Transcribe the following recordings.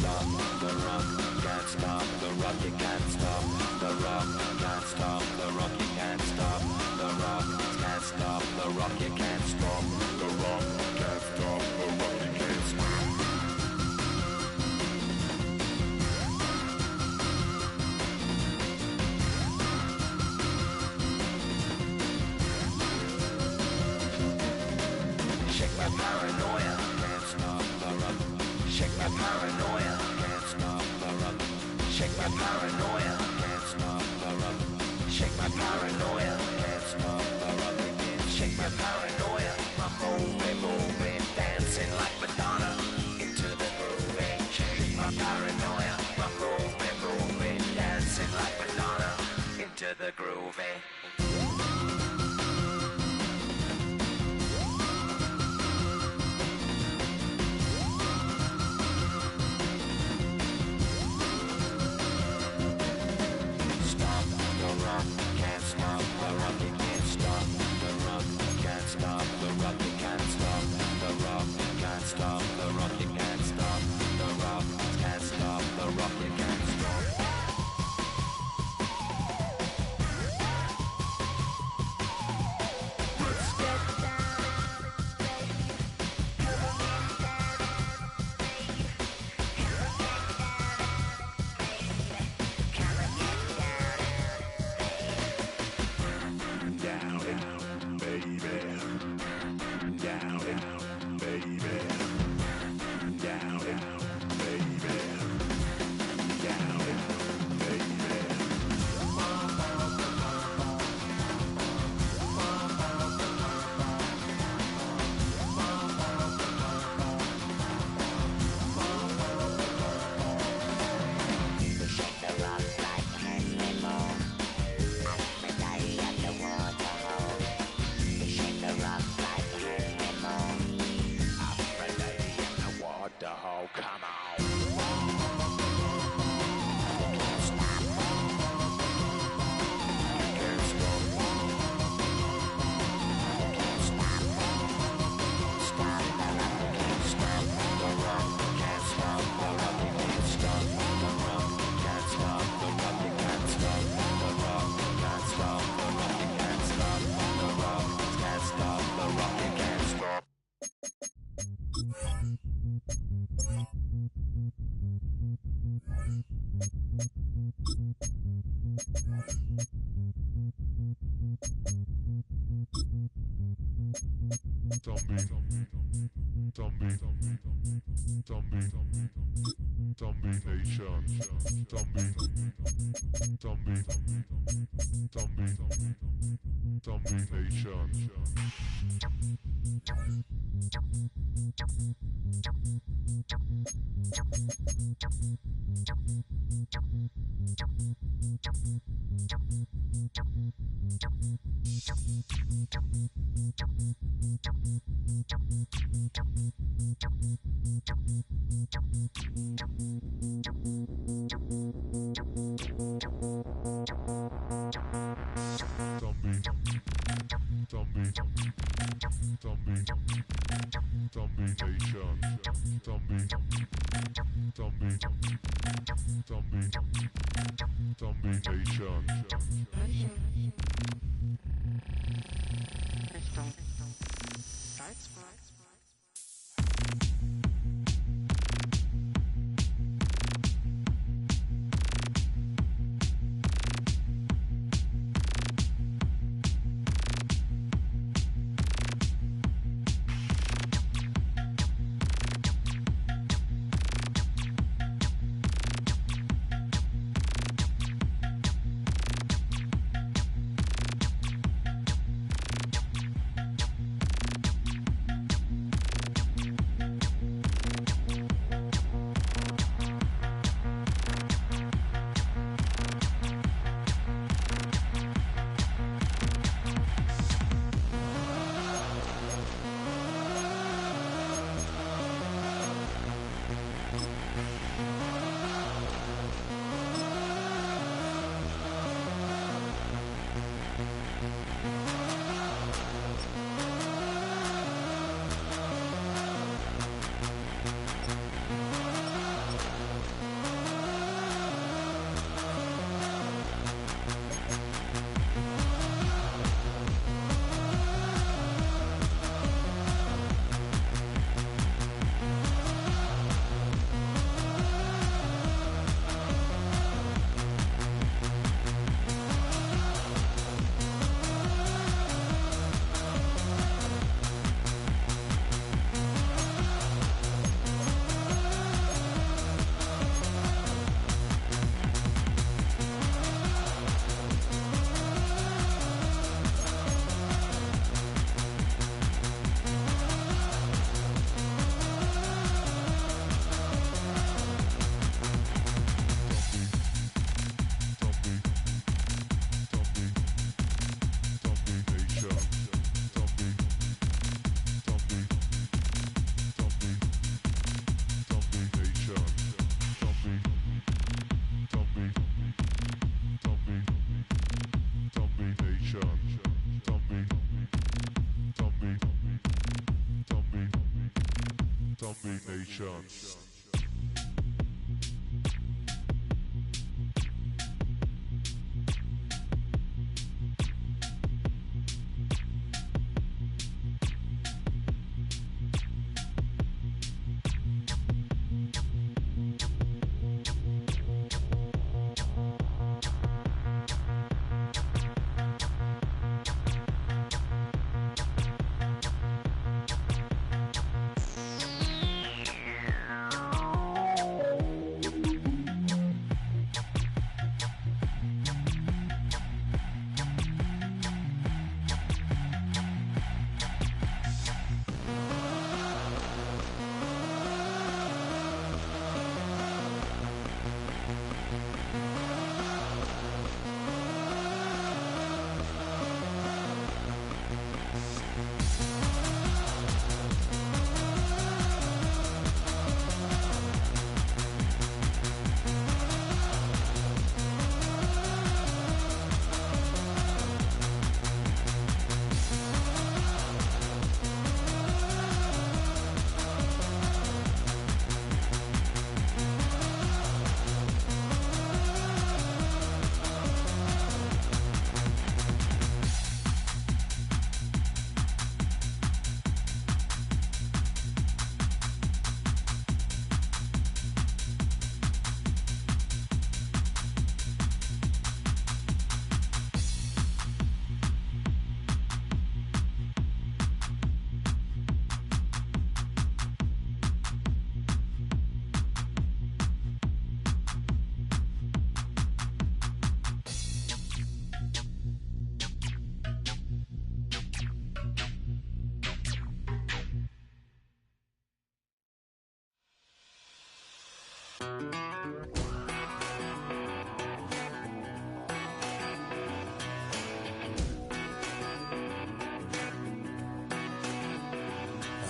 stop the rock, can't stop the rock, you can't stop the rock, can't stop the rock, you can't stop the rock, can't stop the rock, you can't stop the rock, can't stop the rock, you can't stop. Shake my paranoia, can't stop the rock. Shake my paranoia, can't stop the rock. Shake my paranoia, can't stop the rock. Shake my paranoia, can't stop the rock. Shake my paranoia, I'm moving, dancing like Madonna into the groove. Shake my paranoia, I'm moving, dancing like Madonna into the groove. Can't stop the rock, you can't stop the rock, can't stop the rock, you can't stop the rock, can't stop the rock, you can't stop the rock, can't stop the rock, you can't stop. Let's get down, baby. Come on, get down, baby. Come on, get down, baby. Come on, get down. Down, baby, down, baby, down, baby. Shake the rock like Henry Moore. Aphrodite at the waterhole. Shake the rock like Henry Moore. Aphrodite at the waterhole. Come on. Can't stop. Can't stop. Can't stop. Stop the rock. Can't stop the rock. Can't stop the rock. Can't stop the rock. Can't stop the rock. You can't stop the rock. Can't stop the rock. You can't stop the rock. Can't stop the rock. You can't stop. Zombie Nation, Zombie Nation. Zombie Nation. Richtung Salzburg. Zombie Nation.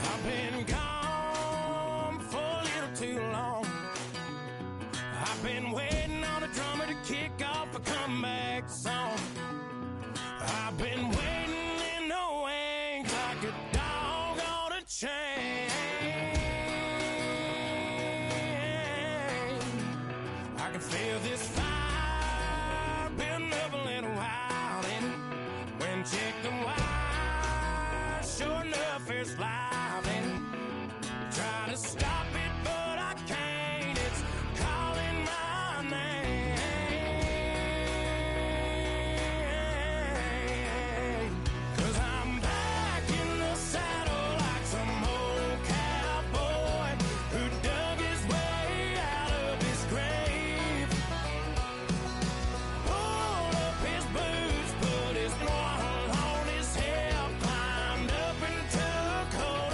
I've been gone for a little too long. I've been waiting on a drummer to kick off a comeback song. I've been waiting in the wings like a dog on a chain. I can feel this fire building up a little while, and when chicken wire, sure enough, it's live, and try to stop it, but I can't. It's calling my name. 'Cause I'm back in the saddle like some old cowboy who dug his way out of his grave. Pulled up his boots, put his one on his hip, climbed up and took hold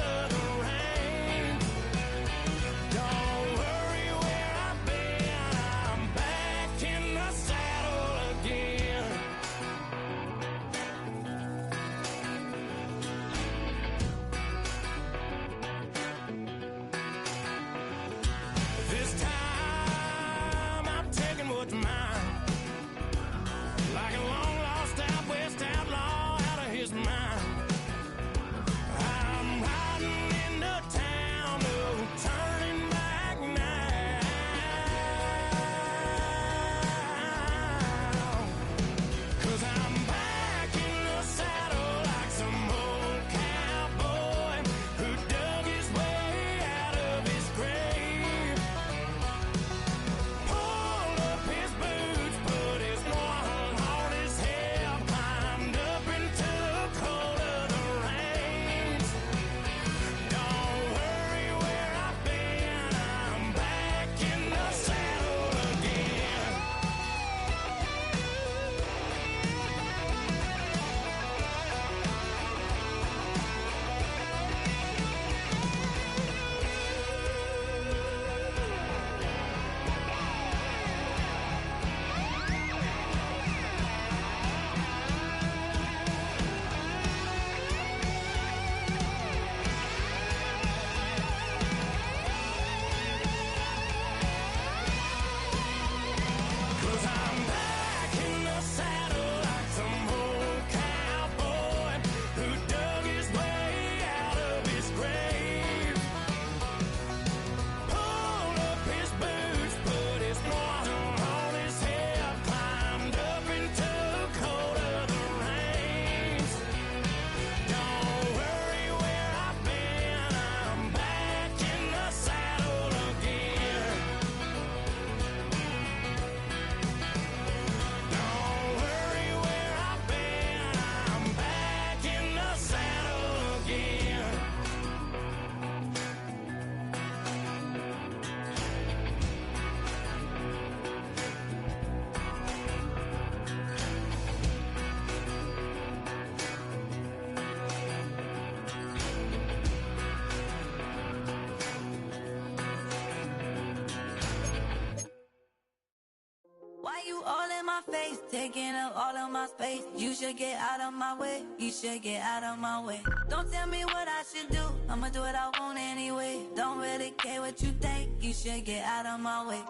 my face, taking up all of my space. You should get out of my way. You should get out of my way. Don't tell me what I should do. I'ma do what I want anyway. Don't really care what you think. You should get out of my way.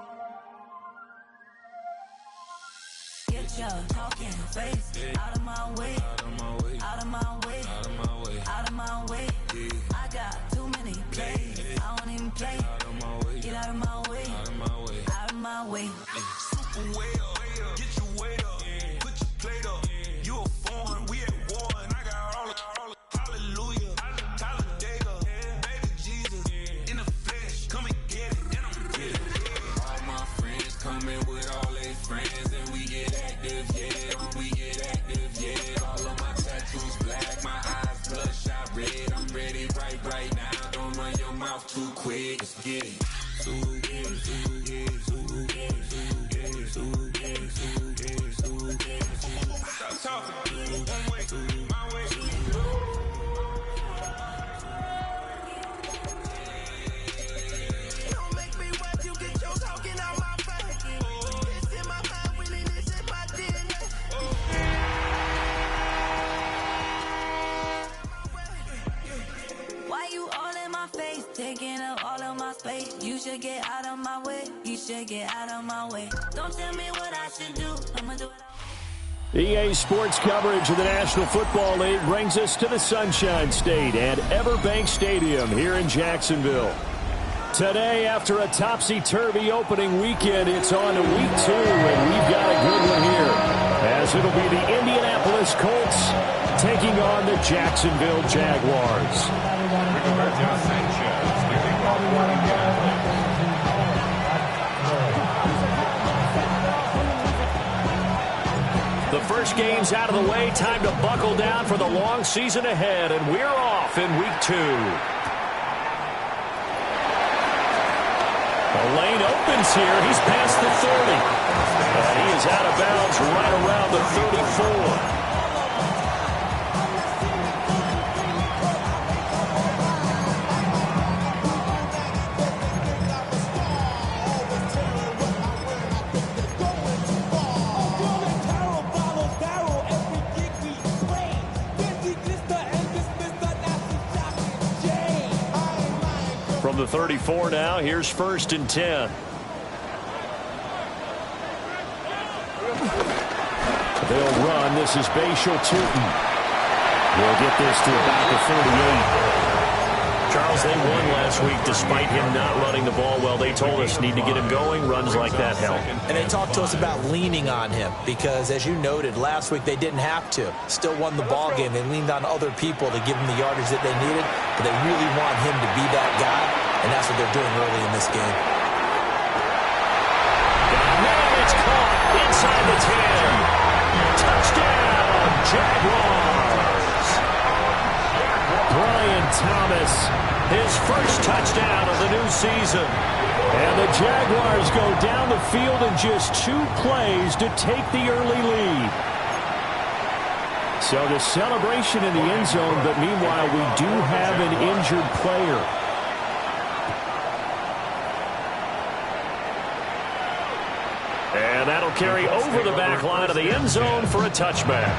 Get your talking face out of my way. Out of my way. Out of my way. Out of my way. Out of my way. I got too many plays. I don't even play. Out of my way. Get out of my way. Out of my way. Out of my way. Super way up. Get your weight up. Put your plate up. You a foreign. We at war. And I got all the hallelujah. Talladega. Baby Jesus. In the flesh. Come and get it. And I'm get it. All my friends coming with all their friends. And we get active, yeah. We get active, yeah. All of my tattoos black. My eyes bloodshot red. I'm ready right now. Don't run your mouth too quick. Let's get it. Stop talking. One way, my way. Don't make me watch you get your talking out my face. It's in my mind, winning this in my DNA. Why you all in my face, taking up all of my space? You should get out of my way. You should get out of my way. Don't tell me what I should do. I'ma do what EA Sports coverage of the National Football League brings us to the Sunshine State and Everbank Stadium here in Jacksonville. Today, after a topsy-turvy opening weekend, it's on to week 2, and we've got a good one here, as it'll be the Indianapolis Colts taking on the Jacksonville Jaguars. The first game's out of the way. Time to buckle down for the long season ahead, and we're off in week 2. The lane opens here. He's past the 30. And he is out of bounds right around the 34. From the 34 now, here's 1st and 10. They'll run. This is Bashal Tootin. We'll get this to about the 48. Charles, they won last week despite him not running the ball well. They told us need to get him going. Runs like that help. And they talked to us about leaning on him because, as you noted, last week they didn't have to. Still won the ball game. They leaned on other people to give them the yardage that they needed, but they really want him to be that guy, and that's what they're doing early in this game. Now it's caught inside the 10. Touchdown, Jaguars. Brian Thomas, his first touchdown of the new season. And the Jaguars go down the field in just 2 plays to take the early lead. So the celebration in the end zone, but meanwhile we do have an injured player. And that'll carry over the back line of the end zone for a touchback.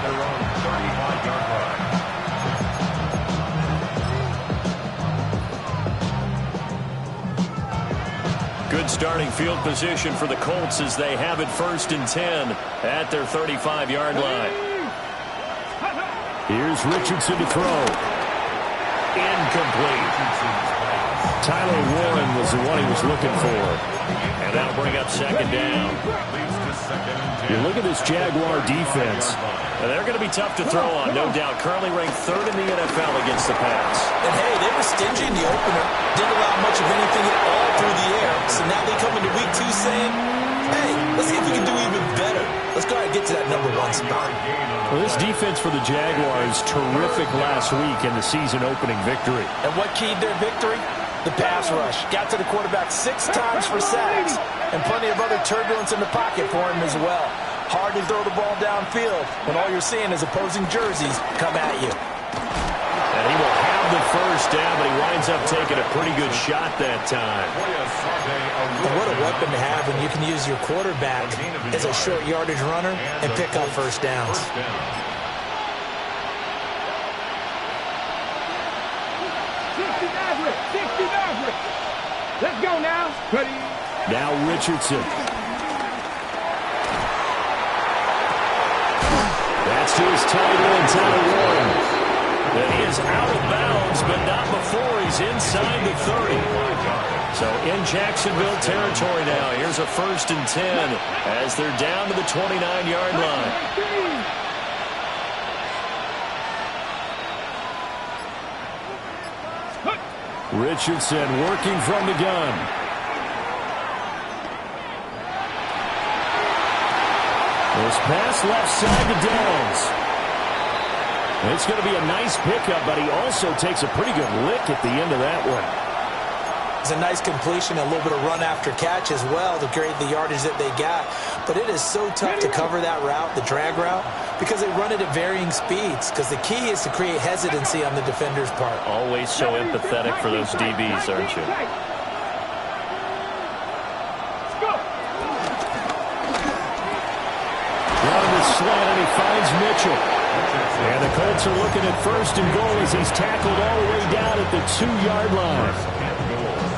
Good starting field position for the Colts as they have it 1st and 10 at their 35-yard line. Here's Richardson to throw. Incomplete. Tyler Warren was the one he was looking for. And that'll bring up 2nd down. You look at this Jaguar defense. And they're going to be tough to throw on, no doubt. Currently ranked 3rd in the NFL against the pass. And, hey, they were stingy in the opener. Didn't allow much of anything at all through the air. So now they come into week 2 saying, hey, let's see if we can do even better. Let's go ahead and get to that number 1 spot. Well, this defense for the Jaguars, terrific last week in the season-opening victory. And what keyed their victory? The pass rush. Got to the quarterback 6 times for sacks. And plenty of other turbulence in the pocket for him as well. Hard to throw the ball downfield when all you're seeing is opposing jerseys come at you. And he will have of the first down, but he winds up taking a pretty good shot that time. And what a weapon to have when you can use your quarterback as a short yardage runner and pick up first downs. 60. Let's go now. Ready. Now Richardson. That's to his tight end, Tyler Warren. And he is out of bounds, but not before he's inside the 30. So in Jacksonville territory now. Here's a 1st and 10 as they're down to the 29-yard line. Richardson working from the gun. This pass left side to Downs. It's going to be a nice pickup, but he also takes a pretty good lick at the end of that one. It's a nice completion, a little bit of run after catch as well to create the yardage that they got. But it is so tough to cover that route, the drag route, because they run it at varying speeds. Because the key is to create hesitancy on the defender's part. Always so empathetic for those DBs, aren't you? Running the slant, and he finds Mitchell. And the Colts are looking at 1st and goal as he's tackled all the way down at the 2-yard line.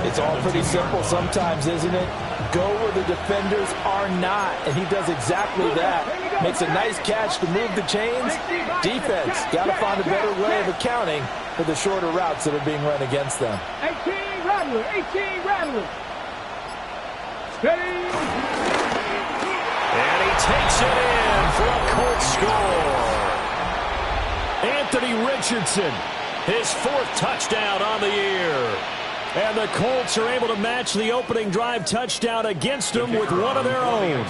It's all pretty simple sometimes, isn't it? Go where the defenders are not, and he does exactly that. Makes a nice catch to move the chains. Defense, got to find a better way of accounting for the shorter routes that are being run against them. 18 Rattler. Steady. And he takes it in for a Colts score. Anthony Richardson, his 4th touchdown on the year. And the Colts are able to match the opening drive touchdown against them with one of their own.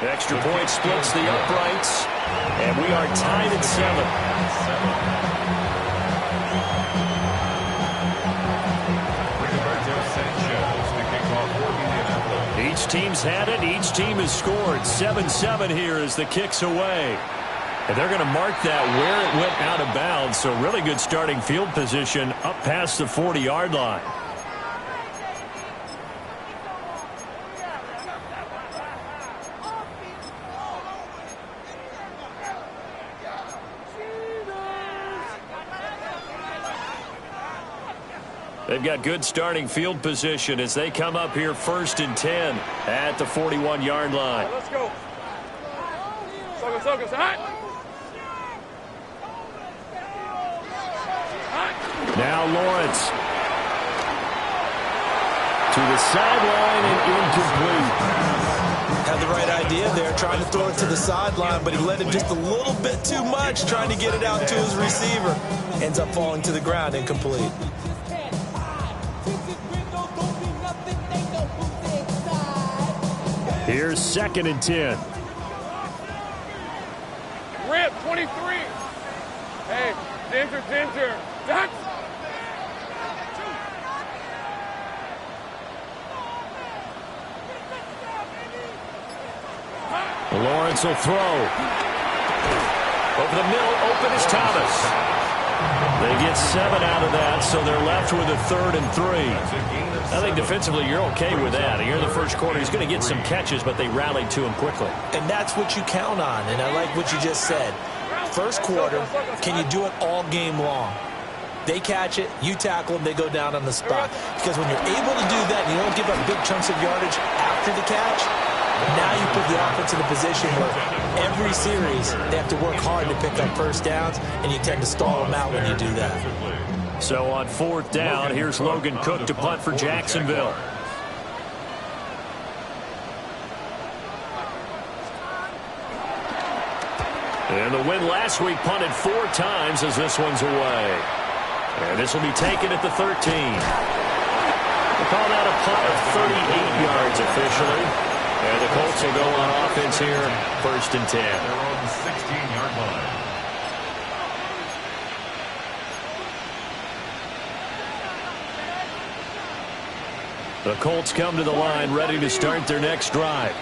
Extra point splits the uprights, and we are tied at 7. Each team's had it. Each team has scored. 7-7 here as the kick's away. And they're going to mark that where it went out of bounds. So really good starting field position up past the 40-yard line. They've got good starting field position as they come up here 1st and 10 at the 41-yard line. Let's go. Focus. Now Lawrence to the sideline and incomplete. Had the right idea there, trying to throw it to the sideline, but he let it just a little bit too much, trying to get it out to his receiver. Ends up falling to the ground, incomplete. Here's 2nd and 10. Rip, 23. Hey, Ginger. That's Lawrence will throw. Over the middle, open is Thomas. They get 7 out of that, so they're left with a 3rd and 3. I think defensively you're okay with that. Here in the first quarter, he's going to get some catches, but they rallied to him quickly. And that's what you count on, and I like what you just said. First quarter, can you do it all game long? They catch it, you tackle them, they go down on the spot. Because when you're able to do that and you don't give up big chunks of yardage after the catch, now you put the offense in a position where every series they have to work hard to pick up first downs, and you tend to stall them out when you do that. So on 4th down, here's Logan Cook to punt for Jacksonville. And the win last week punted 4 times as this one's away. And this will be taken at the 13. They call that a punt of 38 yards officially. And the Colts will go on offense here, 1st and 10. They're on the 16-yard line. The Colts come to the line ready to start their next drive.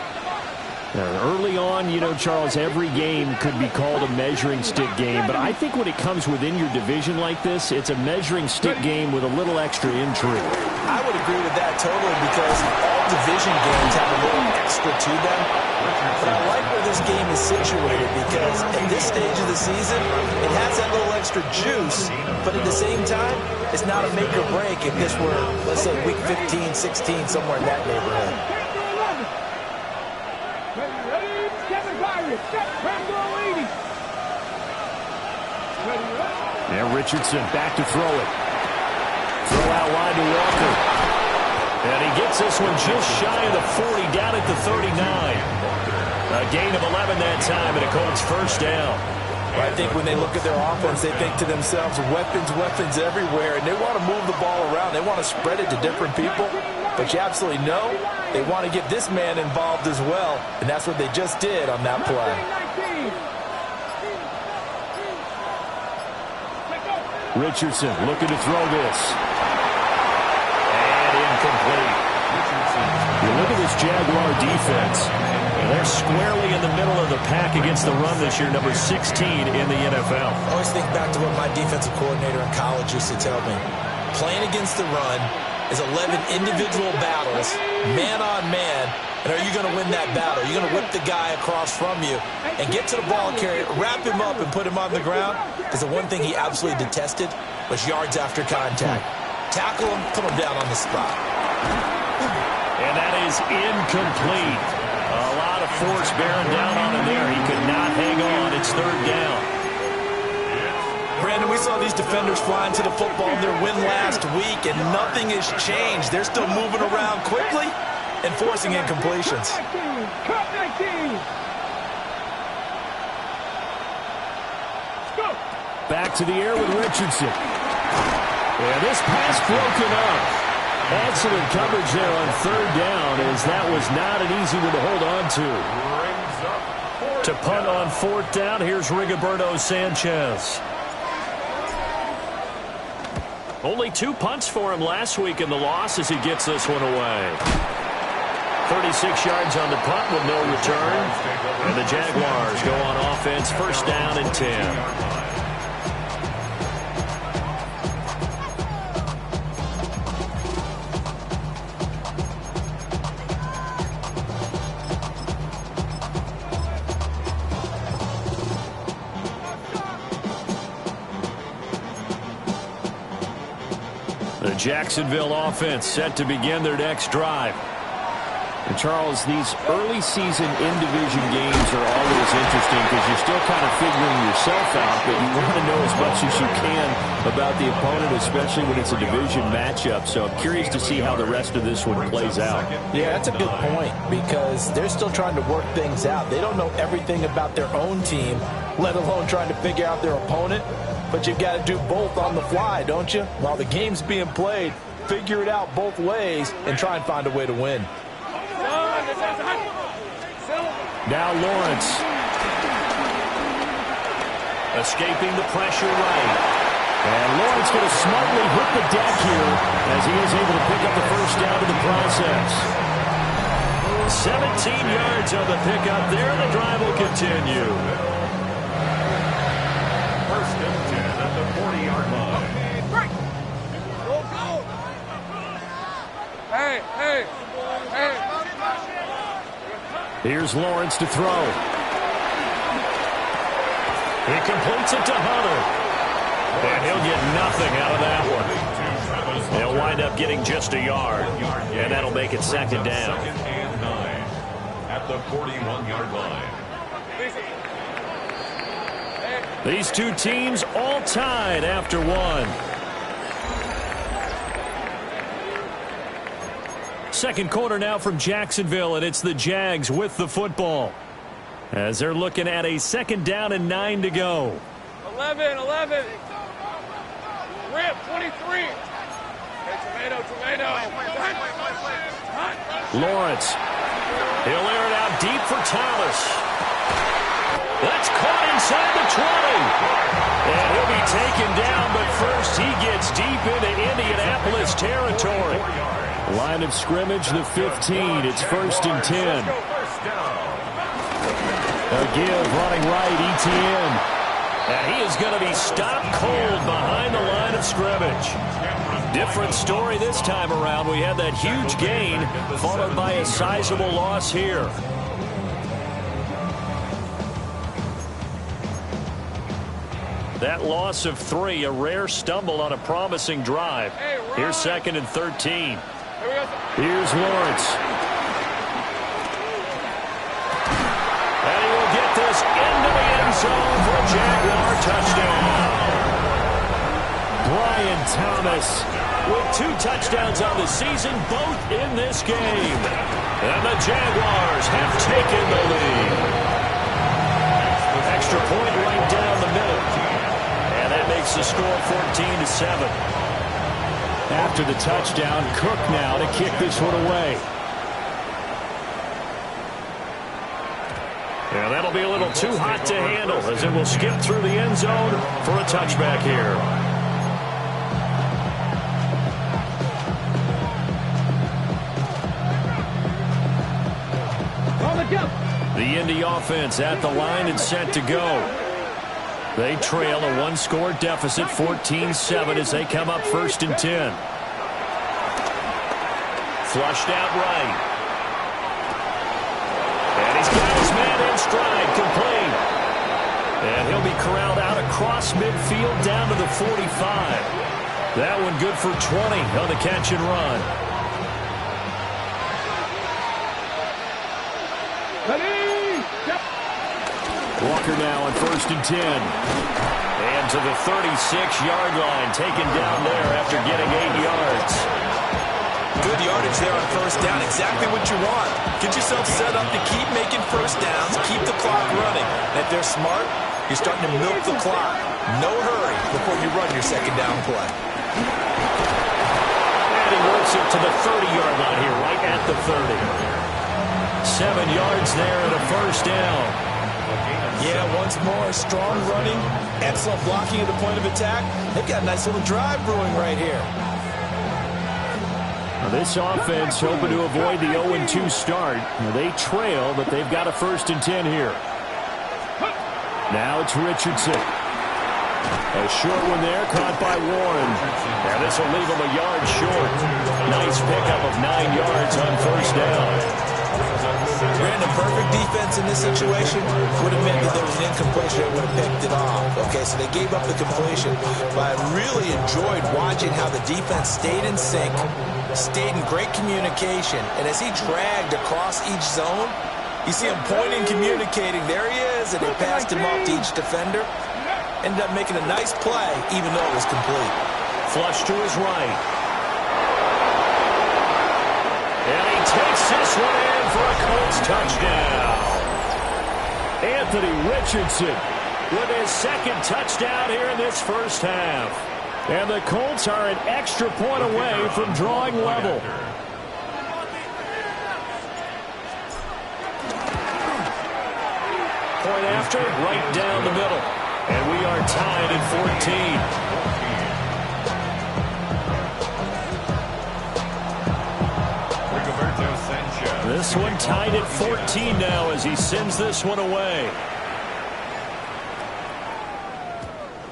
Early on, you know, Charles, every game could be called a measuring stick game, but I think when it comes within your division like this, it's a measuring stick game with a little extra intrigue. I would agree with that totally because all division games have a little extra to them. But I like where this game is situated because at this stage of the season, it has that little extra juice, but at the same time, it's not a make or break if this were, let's say, week 15, 16, somewhere in that neighborhood. And Richardson back to throw it. Throw out wide to Walker. And he gets this one just shy of the 40, down at the 39. A gain of 11 that time, and a Colts first down. Well, I think when they look at their offense, they think to themselves, weapons everywhere, and they want to move the ball around. They want to spread it to different people. But you absolutely know they want to get this man involved as well, and that's what they just did on that play. Richardson looking to throw this. And incomplete. You look at this Jaguar defense. And they're squarely in the middle of the pack against the run this year, number 16 in the NFL. I always think back to what my defensive coordinator in college used to tell me. Playing against the run is 11 individual battles, man on man, and are you going to win that battle? You're going to whip the guy across from you and get to the ball carrier, wrap him up, and put him on the ground. Because the one thing he absolutely detested was yards after contact. Tackle him, put him down on the spot. And that is incomplete. A lot of force bearing down on him there. He could not hang on. It's third down. Brandon, we saw these defenders flying to the football in their win last week, and nothing has changed. They're still moving around quickly and forcing incompletions. Back to the air with Richardson. And this pass broken up. Excellent coverage there on third down, as that was not an easy one to hold on to. To punt on fourth down, here's Rigoberto Sanchez. Only 2 punts for him last week in the loss as he gets this one away. 36 yards on the punt with no return. And the Jaguars go on offense, first down and 10. The Jacksonville offense set to begin their next drive. And Charles, these early season in-division games are always interesting because you're still kind of figuring yourself out, but you want to know as much as you can about the opponent, especially when it's a division matchup. So I'm curious to see how the rest of this one plays out. Yeah, that's a good point because they're still trying to work things out. They don't know everything about their own team, let alone trying to figure out their opponent. But you've got to do both on the fly, don't you? While the game's being played, figure it out both ways and try and find a way to win. Now Lawrence. Escaping the pressure right. And Lawrence going to smartly hit the deck here as he is able to pick up the first down in the process. 17 yards on the pickup there. The drive will continue. First and 10 at the 40-yard line. Hey. Here's Lawrence to throw. He completes it to Hunter. And he'll get nothing out of that one. They'll wind up getting just a yard. And that'll make it second down. Second and 9 at the 41-yard line. These two teams all tied after one. Second quarter now from Jacksonville, and it's the Jags with the football as they're looking at a second down and 9 to go. 11. Rip, 23. Hey, tomato. Lawrence. He'll air it out deep for Thomas. That's caught inside the 20. And he'll be taken down, but first he gets deep into Indianapolis territory. Line of scrimmage, the 15. It's first and 10. A give running right, Etienne. And he is going to be stopped cold behind the line of scrimmage. Different story this time around. We had that huge gain followed by a sizable loss here. That loss of 3, a rare stumble on a promising drive. Here's 2nd and 13. Here's Lawrence. And he will get this into the end zone for a Jaguar touchdown. Brian Thomas with 2 touchdowns on the season, both in this game. And the Jaguars have taken the lead. Extra point right down the middle. And that makes the score 14-7. After the touchdown, Cook now to kick this one away. And that'll be a little too hot to handle as it will skip through the end zone for a touchback here. The Indy offense at the line and set to go. They trail a 1-score deficit, 14-7, as they come up 1st and 10. Flushed out right. And he's got his man in stride, complete. And he'll be corralled out across midfield down to the 45. That one good for 20 on the catch and run. Walker now on 1st and 10. And to the 36-yard line, taken down there after getting 8 yards. Good yardage there on 1st down. Exactly what you want. Get yourself set up to keep making 1st downs, keep the clock running. And if they're smart, you're starting to milk the clock. No hurry before you run your 2nd down play. And he works it to the 30-yard line here, right at the 30. 7 yards there and a 1st down. Yeah, once more, strong running, excellent blocking at the point of attack. They've got a nice little drive brewing right here. Now this offense hoping to avoid the 0-2 start. Now they trail, but they've got a 1st and 10 here. Now it's Richardson. A short one there, caught by Warren. Now this will leave him a yard short. Nice pickup of 9 yards on 1st down. Ran a perfect defense in this situation. Would have meant that there was an incompletion that would have picked it off. Okay, so they gave up the completion. But I really enjoyed watching how the defense stayed in sync, stayed in great communication. And as he dragged across each zone, you see him pointing, communicating. There he is, and they passed him off to each defender. Ended up making a nice play, even though it was complete. Flush to his right. And he takes this one in for a Colts touchdown. Anthony Richardson with his 2nd touchdown here in this 1st half. And the Colts are an extra point away from drawing level. Point after, right down the middle. And we are tied at 14. This one tied at 14 now as he sends this one away.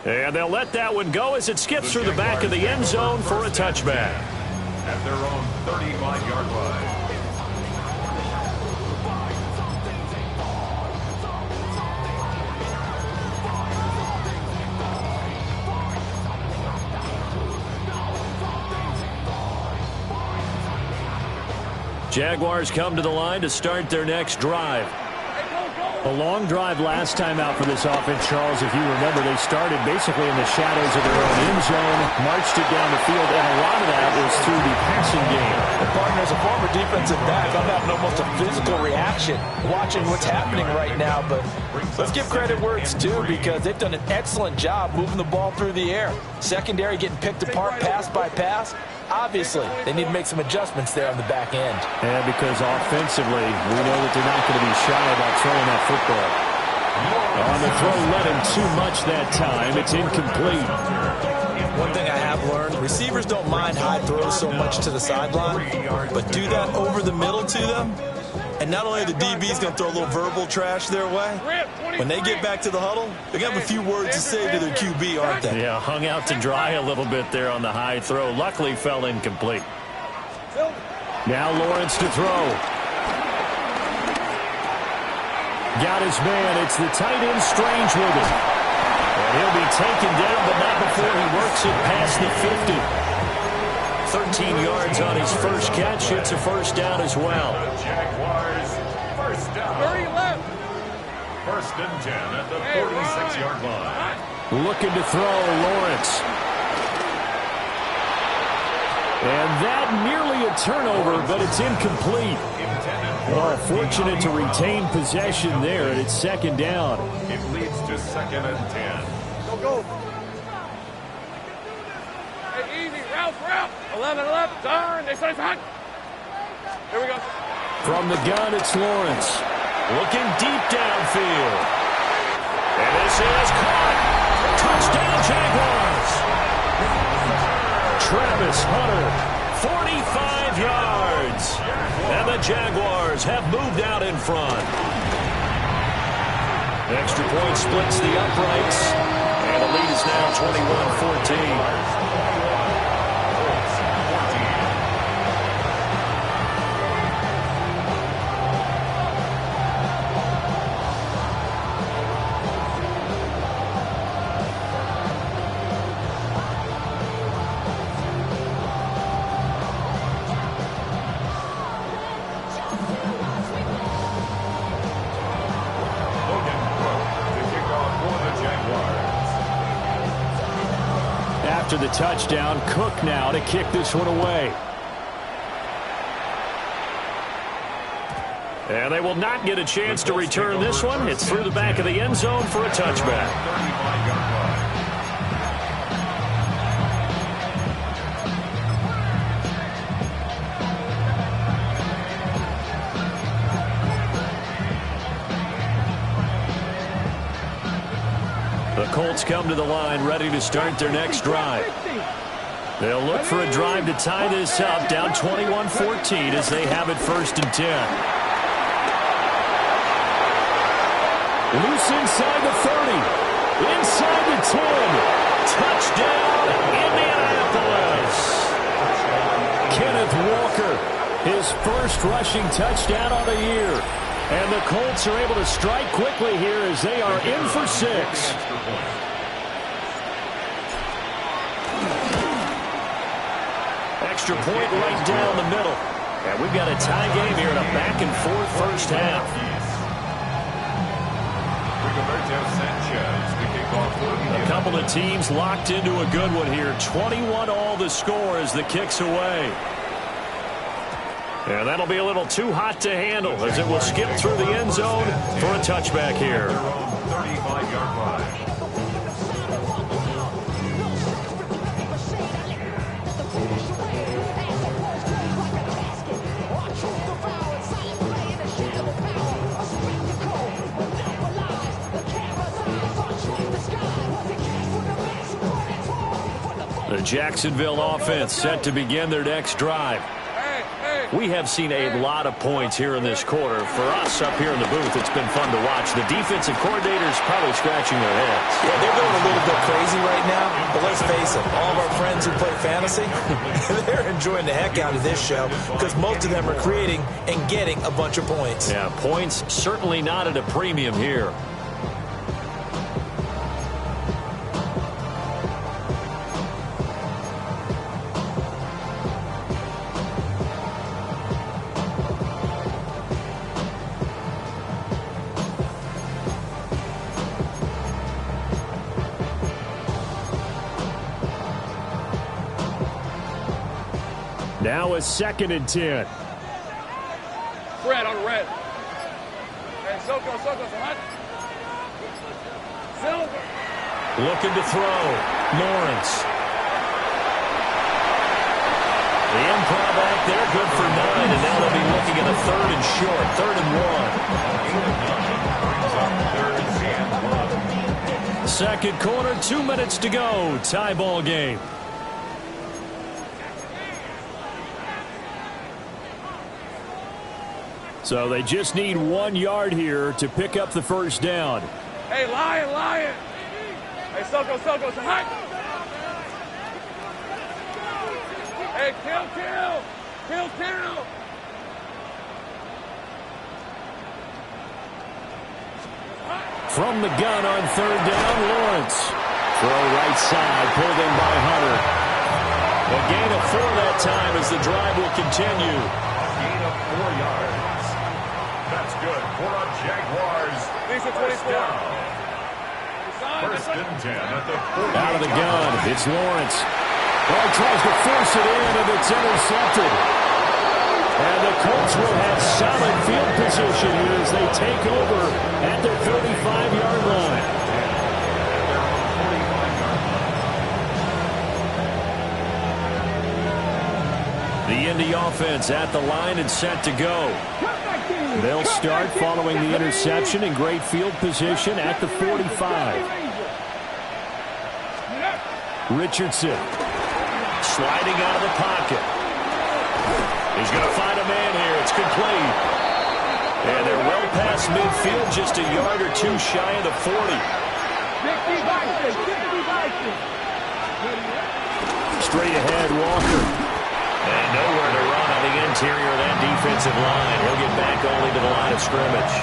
And they'll let that one go as it skips through the back of the end zone for a touchback. At their own 35-yard line. Jaguars come to the line to start their next drive. A long drive last time out for this offense, Charles. If you remember, they started basically in the shadows of their own end zone, marched it down the field, and a lot of that was through the passing game. The partner, as a former defensive back, I'm having almost a physical reaction watching what's happening right now. But let's give credit where it's due, because they've done an excellent job moving the ball through the air. Secondary getting picked apart pass by pass. Obviously, they need to make some adjustments there on the back end. And because offensively, we know that they're not going to be shy about throwing that football. On the throw, led him too much that time. It's incomplete. One thing I have learned, receivers don't mind high throws so much to the sideline, but do that over the middle to them, And not only are the DBs going to throw a little verbal trash their way, when they get back to the huddle, they're going to have a few words to say to their QB, aren't they? Yeah, hung out to dry a little bit there on the high throw. Luckily fell incomplete. Now Lawrence to throw. Got his man. It's the tight end Strange with it. And he'll be taken down, but not before he works it past the 50. 13 yards on his first catch. It's a first down as well. Jaguars, first down. 30 left. First and 10 at the 46-yard line. Looking to throw, Lawrence. And that nearly a turnover, but it's incomplete. Oh, fortunate to retain possession there, and it's second down. It leads to second and 10. Go. Hey, easy. Route. 11 left. Turn. They say hot. Here we go. From the gun, it's Lawrence. Looking deep downfield. And this is caught. Touchdown, Jaguars. Travis Hunter, 45 yards. And the Jaguars have moved out in front. Extra point splits the uprights. And the lead is now 21-14. After the touchdown, Cook now to kick this one away. And they will not get a chance to return this one. It's through the back of the end zone for a touchback. 35-yard line. The Colts come to the line ready to start their next drive. They'll look for a drive to tie this up, down 21-14 as they have it first and 10. Loose inside the 30. Inside the 10. Touchdown, Indianapolis. Kenneth Walker, his first rushing touchdown on the year. And the Colts are able to strike quickly here as they are in for 6. Extra point right down the middle. And we've got a tie game here in a back-and-forth first half. A couple of teams locked into a good one here. 21-all the score as the kick's away. And that'll be a little too hot to handle as it will skip through the end zone for a touchback here. 35-yard line. The Jacksonville offense set to begin their next drive. We have seen a lot of points here in this quarter. For us up here in the booth, it's been fun to watch. The defensive coordinators probably scratching their heads. Yeah, they're going a little bit crazy right now. But let's face it, all of our friends who play fantasy, they're enjoying the heck out of this show because most of them are creating and getting a bunch of points. Yeah, points certainly not at a premium here. Now a second and 10. Red on red. Hey, Soko, hot. Silver. Looking to throw. Lawrence. The improv back there, good for 9, and now they'll be looking at a third and short, 3rd and 1. Second quarter, 2 minutes to go. Tie ball game. So they just need 1 yard here to pick up the first down. Hey, Lion. Hey, Soko, hot. Hey, kill. From the gun on third down, Lawrence. Throw right side, pulled in by Hunter. A gain of 4 that time as the drive will continue. A gain of 4 yards. That's good for a Jaguars first down. First and 10 at the 40. Out of the gun, it's Lawrence. Ball tries to force it in, and it's intercepted. And the Colts will have solid field position here as they take over at their 35-yard line. The Indy offense at the line and set to go. They'll start following the interception in great field position at the 45. Richardson sliding out of the pocket. He's going to find a man here. It's complete. And they're well past midfield, just a yard or two shy of the 40. Straight ahead, Walker. And nowhere to run on the interior of that defensive line. He'll get back only to the line of scrimmage.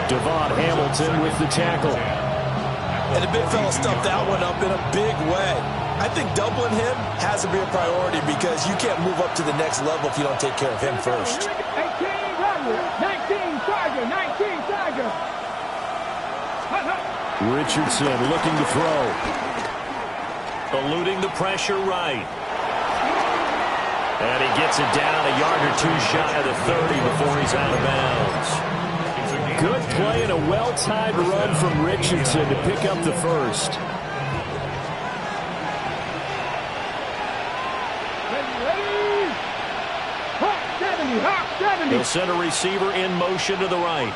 Devon Hamilton with the tackle. And the big fella stuffed that one up in a big way. I think doubling him has to be a priority because you can't move up to the next level if you don't take care of him first. 19 Tiger. Richardson looking to throw. Eluding the pressure right. And he gets it down a yard or two shy of the 30 before he's out of bounds. Good play and a well-timed run from Richardson to pick up the first. He'll send a receiver in motion to the right.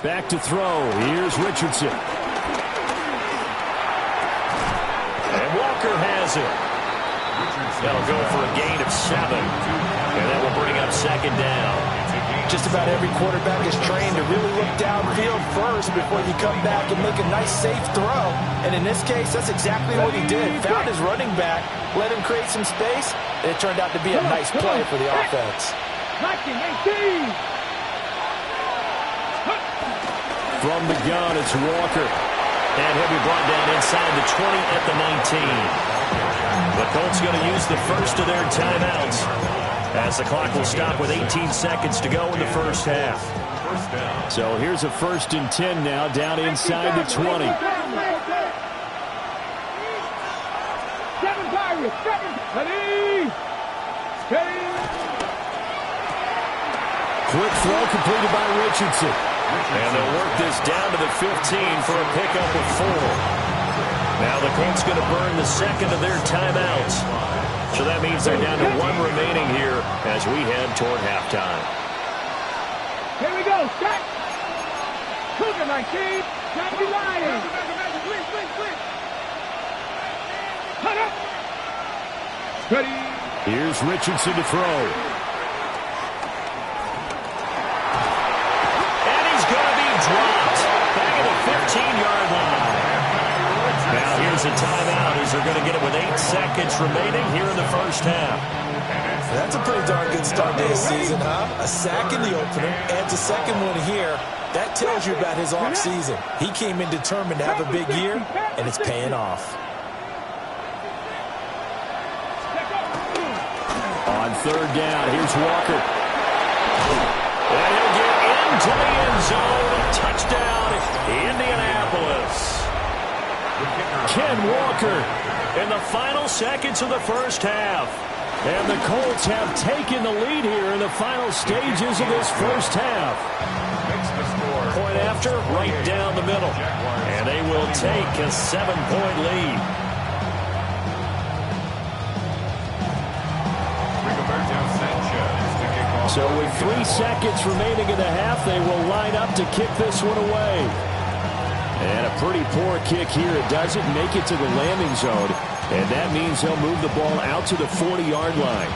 Back to throw. Here's Richardson. And Walker has it. That'll go for a gain of 7. And that will bring up second down. Just about every quarterback is trained to really look downfield first before you come back and make a nice, safe throw. And in this case, that's exactly what he did. Found his running back, let him create some space, and it turned out to be a nice play for the offense. From the gun, it's Walker. And he'll be brought down inside the 20 at the 19. The Colts going to use the first of their timeouts as the clock will stop with 18 seconds to go in the first half. So here's a 1st and 10 now down inside the 20. Quick throw completed by Richardson. And they'll work this down to the 15 for a pickup of 4. Now the Colts going to burn the second of their timeouts. So that means they're down to 1 remaining here as we head toward halftime. Here we go. Set. Cougar, my kid. Got to be lying. Cut up. Ready. Here's Richardson to throw. And he's going to be dropped back at the 15-yard line. Now here's a timeout as they're going to get it with 8 seconds remaining here in the first half. That's a pretty darn good start to his season, huh? A sack in the opener, adds a second one here. That tells you about his offseason. He came in determined to have a big year, and it's paying off. On third down, here's Walker. And he'll get into the end zone. Touchdown, Indianapolis. Ken Walker in the final seconds of the first half. And the Colts have taken the lead here in the final stages of this first half. Point after, right down the middle. And they will take a 7-point lead. So with 3 seconds remaining in the half, they will line up to kick this one away. And a pretty poor kick here. It doesn't make it to the landing zone. And that means they'll move the ball out to the 40-yard line.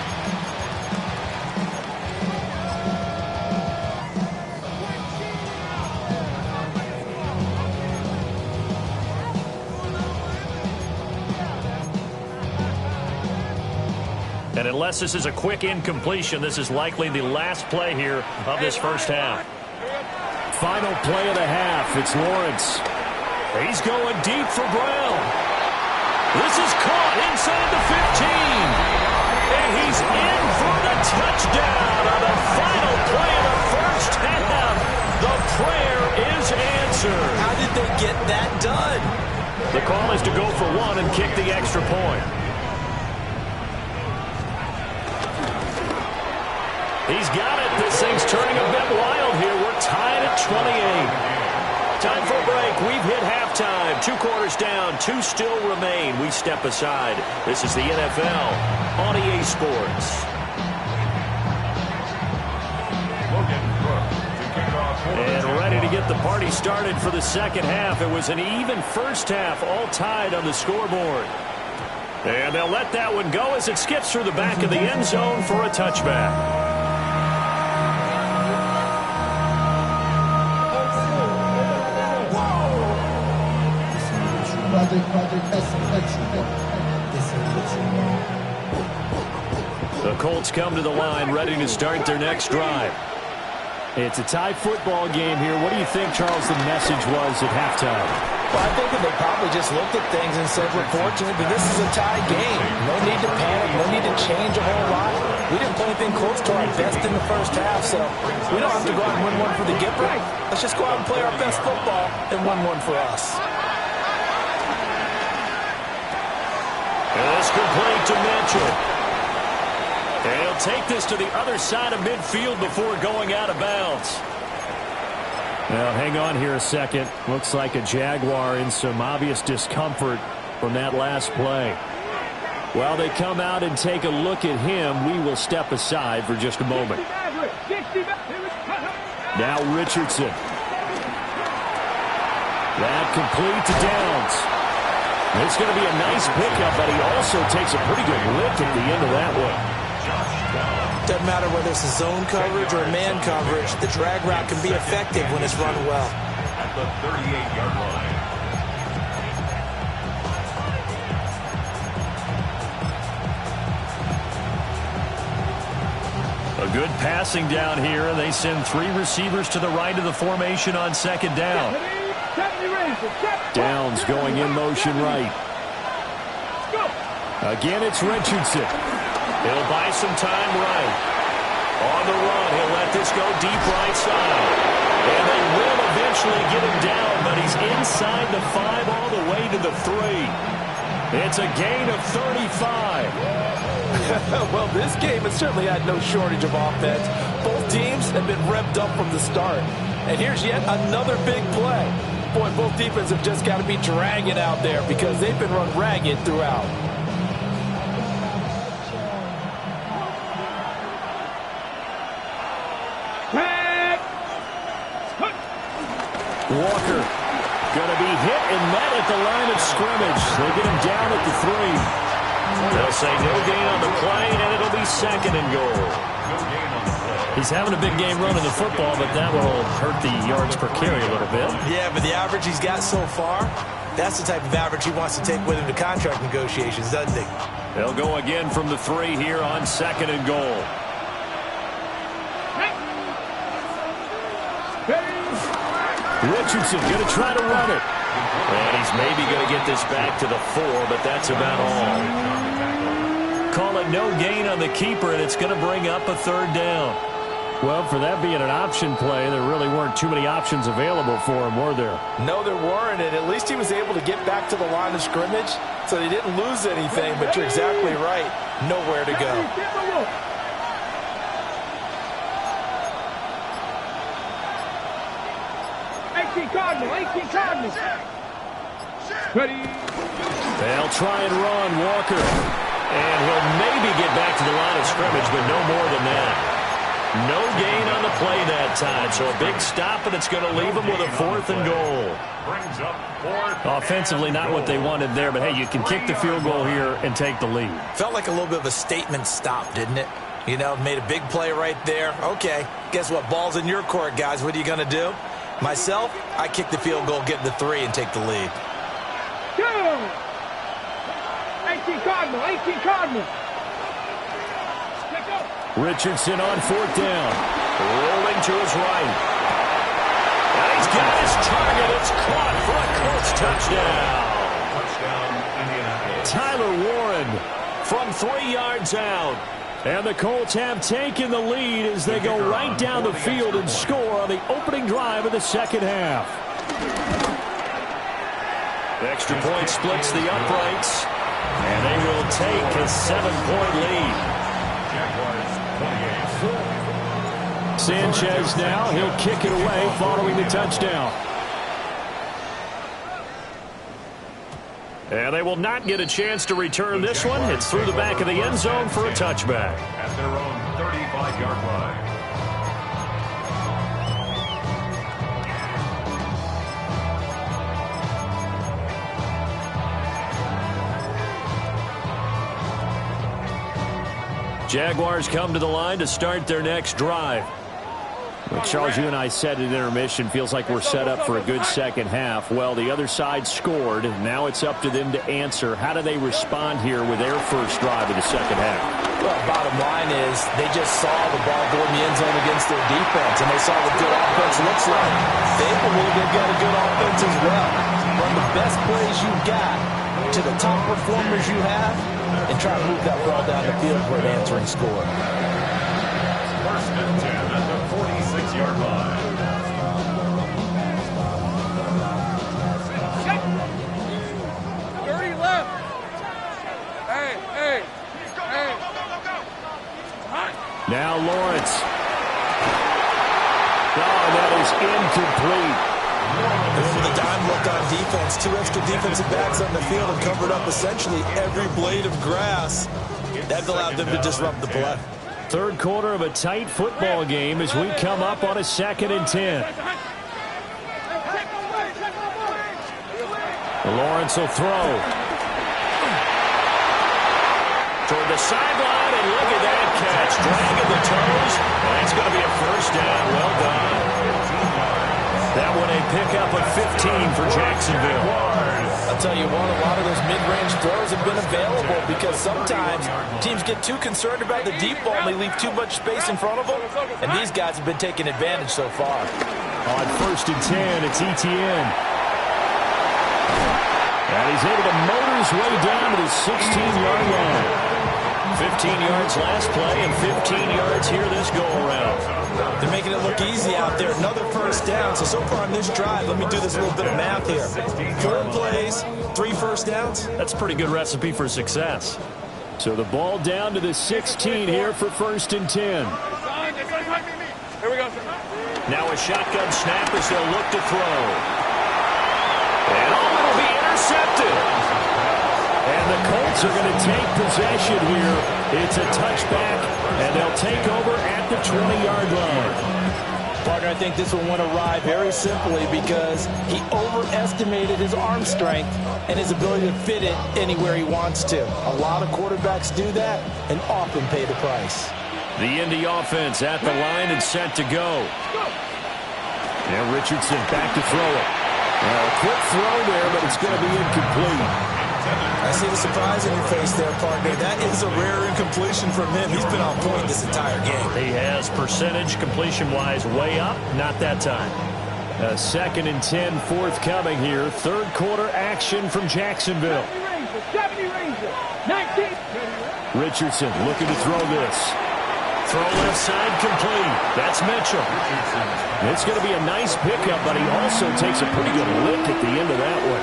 And unless this is a quick incompletion, this is likely the last play here of this first half. Final play of the half. It's Lawrence. He's going deep for Brown. This is caught inside the 15. And he's in for the touchdown on the final play of the first half. The prayer is answered. How did they get that done? The call is to go for one and kick the extra point. He's got it. This thing's turning a bit wild here. We're tied at 28. Time for a break. We've hit halftime. 2 quarters down. 2 still remain. We step aside. This is the NFL on EA Sports. And ready to get the party started for the second half. It was an even first half, all tied on the scoreboard. And they'll let that one go as it skips through the back of the end zone for a touchback. The Colts come to the line ready to start their next drive. It's a tie football game here. What do you think, Charles, the message was at halftime? Well, I think that they probably just looked at things and said, we're fortunate that this is a tie game. No need to panic. No need to change a whole lot. We didn't play anything close to our best in the first half, so we don't have to go out and win one for the Gipper. Let's just go out and play our best football and win one for us. And it's complete to Mitchell. And he'll take this to the other side of midfield before going out of bounds. Well, hang on here a second. Looks like a Jaguar in some obvious discomfort from that last play. While they come out and take a look at him, we will step aside for just a moment. Now Richardson. That complete to Downs. It's going to be a nice pickup, but he also takes a pretty good lift at the end of that one. Doesn't matter whether it's a zone coverage or a man coverage, the drag route can be effective when it's run well. At the 38-yard line. A good passing down here, and they send 3 receivers to the right of the formation on second down. Downs going in motion right. Again, it's Richardson. He'll buy some time right. On the run, he'll let this go deep right side. And they will eventually get him down, but he's inside the 5 all the way to the 3. It's a gain of 35. Well, this game has certainly had no shortage of offense. Both teams have been revved up from the start. And here's yet another big play. Boy, both defenses have just got to be dragging out there because they've been run ragged throughout. Walker going to be hit and met at the line of scrimmage. They get him down at the 3. They'll say no gain on the play, and it'll be second and goal. He's having a big game running the football, but that will hurt the yards per carry a little bit. Yeah, but the average he's got so far, that's the type of average he wants to take with him to contract negotiations, doesn't he? They'll go again from the 3 here on second and goal. Richardson going to try to run it. And he's maybe going to get this back to the 4, but that's about all. Call it no gain on the keeper, and it's going to bring up a 3rd down. Well, for that being an option play, there really weren't too many options available for him, were there? No, there weren't, and at least he was able to get back to the line of scrimmage, so he didn't lose anything, but you're exactly right. Nowhere to go. 18 Cardinals. Ready. They'll try and run Walker. And he'll maybe get back to the line of scrimmage, but no more than that. No gain on the play that time. So a big stop, and it's going to leave him with a 4th and goal. Brings up 4th. Offensively, not what they wanted there, but hey, you can kick the field goal here and take the lead. Felt like a little bit of a statement stop, didn't it? You know, made a big play right there. Okay, guess what? Ball's in your court, guys. What are you going to do? Myself, I kick the field goal, get the 3, and take the lead. 18 Cardinals. Richardson on fourth down. Rolling to his right. And he's got his target. It's caught for a Colts touchdown. Tyler Warren from 3 yards out. And the Colts have taken the lead as they go right down the field and score on the opening drive of the second half. The extra point splits the uprights, and they will take a 7-point lead. Sanchez now, he'll kick it away following the touchdown. And they will not get a chance to return this one. It's through the back of the end zone for a touchback. At their own 35-yard line. Jaguars come to the line to start their next drive. Well, Charles, you and I said at intermission, feels like we're set up for a good second half. Well, the other side scored. Now it's up to them to answer. How do they respond here with their first drive of the second half? Well, bottom line is they just saw the ball go in the end zone against their defense, and they saw what good offense looks like. They believe they've got a good offense as well. Run the best plays you've got to the top performers you have, and try to move that ball down the field for an answering score. First and 10 at the 46-yard line. Dirty left. Hey. Now Lawrence. Oh, that is incomplete. Remember the dime look on defense. 2 extra defensive backs on the field and covered up essentially every blade of grass. That allowed them to disrupt the play. Third quarter of a tight football game as we come up on a 2nd and 10. Lawrence will throw. Toward the sideline, and look at that catch. Dragging the toes. And that's going to be a first down. Well done. That one a pickup of 15 for Jacksonville. I'll tell you what, a lot of those mid-range throws have been available because sometimes teams get too concerned about the deep ball and they leave too much space in front of them, and these guys have been taking advantage so far. On 1st and 10, it's Etienne. And he's able to motor his way down to the 16-yard line. 15 yards last play and 15 yards here this go-around. They're making it look easy out there. Another first down. So far on this drive, let me do this little bit of math here. 4 plays, 3 first downs. That's a pretty good recipe for success. So the ball down to the 16 here for 1st and 10. Here we go. Now a shotgun snap as they'll look to throw. And it'll be intercepted. And the Colts are going to take possession here. It's a touchback, and they'll take over at the 20-yard line. Partner, I think this one went awry very simply because he overestimated his arm strength and his ability to fit it anywhere he wants to. A lot of quarterbacks do that and often pay the price. The Indy offense at the line and set to go. And Richardson back to throw it. A quick throw there, but it's going to be incomplete. I see the surprise in your face there, partner. That is a rare incompletion from him. He's been on point this entire game. He has percentage completion-wise way up. Not that time. 2nd and 10 forthcoming here. 3rd quarter action from Jacksonville. 70 Ranger, 19. Richardson looking to throw this. Throw left side complete. That's Mitchell. It's going to be a nice pickup, but he also takes a pretty good lick at the end of that one.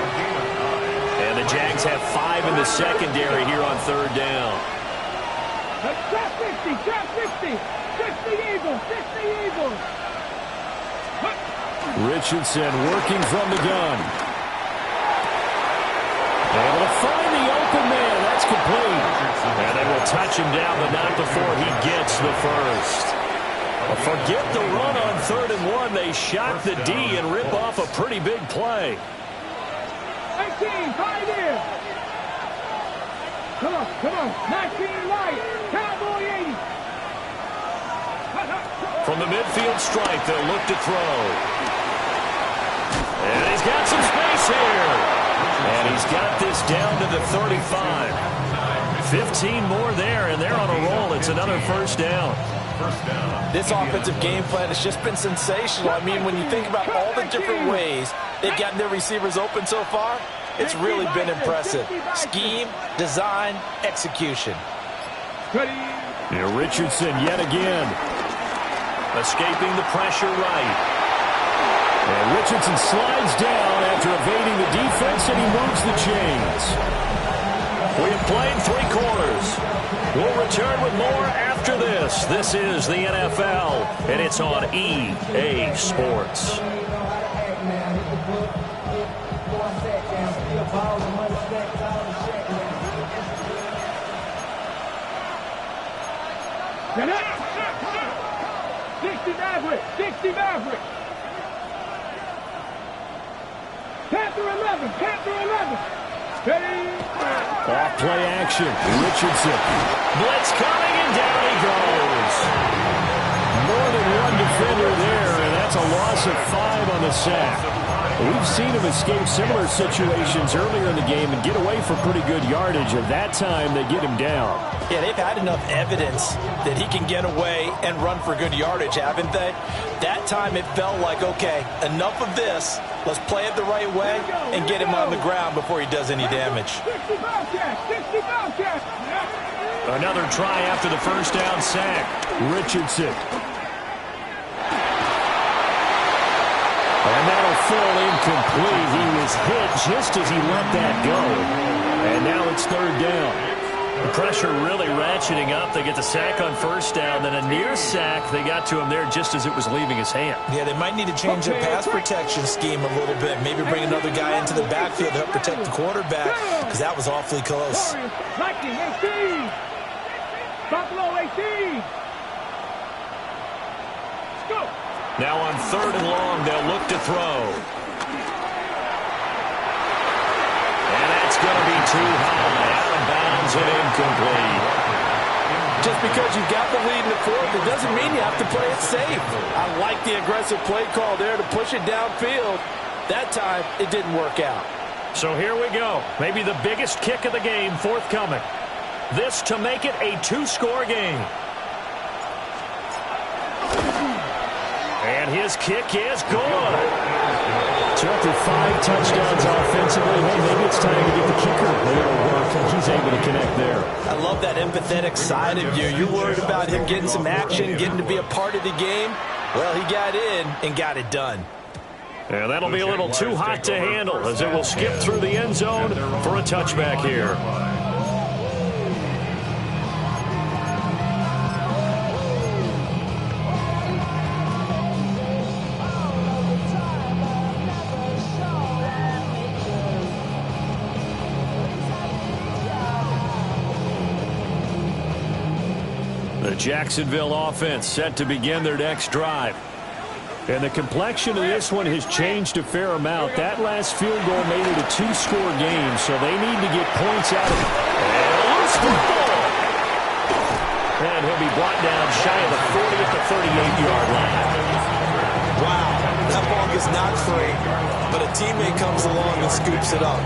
And the Jags have 5 in the secondary here on 3rd down. Trap 60, trap 60. 60 Eagles, 60 Eagles. Richardson working from the gun. Able to find the open man. That's complete. And they will touch him down, but not before he gets the first. Well, forget the run on 3rd and 1. They shot the D and rip off a pretty big play. 18, pioneer. Come on. 19 light. Cowboy 80. From the midfield stripe, they'll look to throw. And he's got some space here. And he's got this down to the 35. 15 more there, and they're on a roll. It's another first down. This offensive game plan has just been sensational. I mean, when you think about all the different ways they've gotten their receivers open so far, it's really been impressive. Scheme, design, execution. Here Richardson yet again. Escaping the pressure right. And Richardson slides down after evading the defense, and he moves the chains. We have played 3 quarters. We'll return with more after this. This is the NFL, and it's on EA Sports. Get up! 60 Maverick! 60 Maverick! Panther 11! Panther 11! Steady! Off play action. Richardson. Blitz coming, and down he goes. More than one defender there, and that's a loss of 5 on the sack. We've seen him escape similar situations earlier in the game and get away for pretty good yardage. At that time, they get him down. Yeah, they've had enough evidence that he can get away and run for good yardage, haven't they? That time it felt like, okay, enough of this. Let's play it the right way and get him on the ground before he does any damage. Another try after the first down sack. Richardson. And that'll fall incomplete. He was hit just as he let that go. And now it's 3rd down. The pressure really ratcheting up. They get the sack on first down. Then a near sack. They got to him there just as it was leaving his hand. Yeah, they might need to change their pass protection scheme a little bit. Maybe bring another guy into the backfield to help protect the quarterback, because that was awfully close. Buffalo 18! Go! Now on 3rd and long, they'll look to throw. And that's going to be too high. Out of bounds and incomplete. Just because you've got the lead in the 4th, it doesn't mean you have to play it safe. I like the aggressive play call there to push it downfield. That time, it didn't work out. So here we go. Maybe the biggest kick of the game forthcoming. This to make it a 2-score game. And his kick is good. So after 5 touchdowns offensively, hey, maybe it's time to get the kicker a little work, and he's able to connect there. I love that empathetic side of you. You're worried about him getting some action, getting to be a part of the game. Well, he got in and got it done. And that'll be a little too hot to handle as it will skip through the end zone for a touchback here. The Jacksonville offense set to begin their next drive. And the complexion of this one has changed a fair amount. That last field goal made it a 2-score game, so they need to get points out of it. And a loose football. And he'll be brought down shy of the 40 at the 38-yard line. Wow, that ball gets knocked free, but a teammate comes along and scoops it up.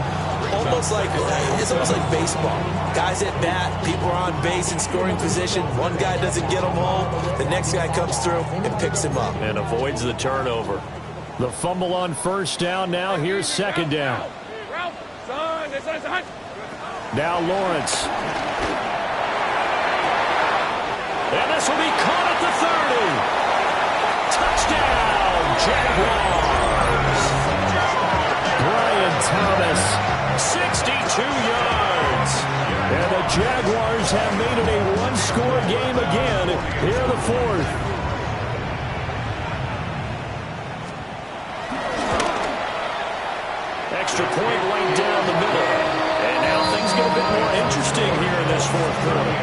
It's almost like baseball. Guys at bat, people are on base in scoring position. One guy doesn't get him home. The next guy comes through and picks him up. And avoids the turnover. The fumble on first down. Now here's 2nd down. Now Lawrence. And this will be caught at the 30. Touchdown, Jaguars. Brian Thomas. 62 yards. And the Jaguars have made it a 1-score game again here in the 4th. Extra point right down the middle. And now things get a bit more interesting here in this 4th quarter.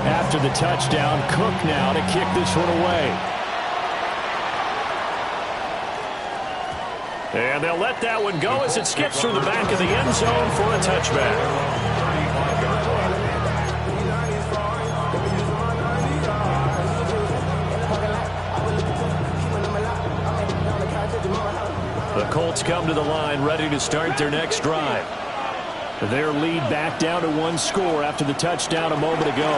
After the touchdown, Cook now to kick this one away. And they'll let that one go as it skips through the back of the end zone for a touchback. The Colts come to the line ready to start their next drive. Their lead back down to 1 score after the touchdown a moment ago.